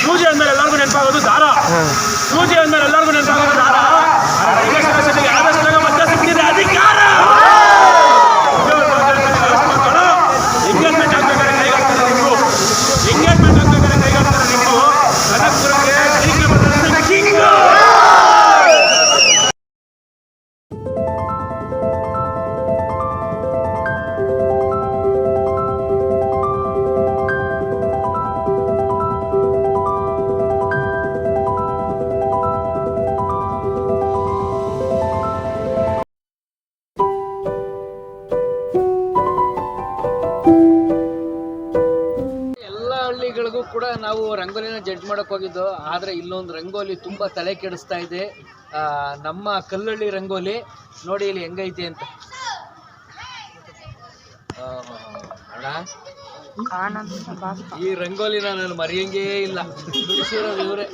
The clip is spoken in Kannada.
ಸೂಜಿ ಅಂದ್ಮೇಲೆ ಎಲ್ಲರಿಗೂ ನೆನಪಾಗೋದು ದಾರ. ಸೂಜಿ ಅಂದ್ಮೇಲೆ ಎಲ್ಲರಿಗೂ ನೆನಪಾಗೋದು ದಾರ. ಆದಷ್ಟು ಬೇಗ ಮತ್ತೆ ಸಿಗ್ತಿದೆ ಅಧಿಕಾರ. ಎಂಗೇಜ್ಮೆಂಟ್ ಆಗ್ಬೇಕಾದ್ರೆ ಕೈಗಾಡ್ತಾರೆ ನೀವು. ಎಂಗೇಜ್ಮೆಂಟ್ ಆಗ್ಬೇಕಾದ್ರೆ ಕೈಗಾಡ್ತಾರೆ ನೀವು. ಕನಕಪುರಕ್ಕೆ ಡಿಕೆ ಬರ್ತಾರೆ ಕಿಂಗ್. ಹಳ್ಳಿಗಳಿಗೂ ಕೂಡ ನಾವು ರಂಗೋಲಿನ ಜಡ್ಜ್ ಮಾಡಕ್ ಹೋಗಿದ್ದು. ಆದ್ರೆ ಇಲ್ಲೊಂದು ರಂಗೋಲಿ ತುಂಬಾ ತಲೆ ಕೆಡಿಸ್ತಾ ಇದೆ. ನಮ್ಮ ಕಲ್ಲಳ್ಳಿ ರಂಗೋಲಿ ನೋಡಿ ಇಲ್ಲಿ ಹೆಂಗೈತಿ ಅಂತ. ಈ ರಂಗೋಲಿನ ನಾನು ಮರೆಯಂಗೇ ಇಲ್ಲ. ಬಿಡಿಸಿರೋದು ಇವರೇ.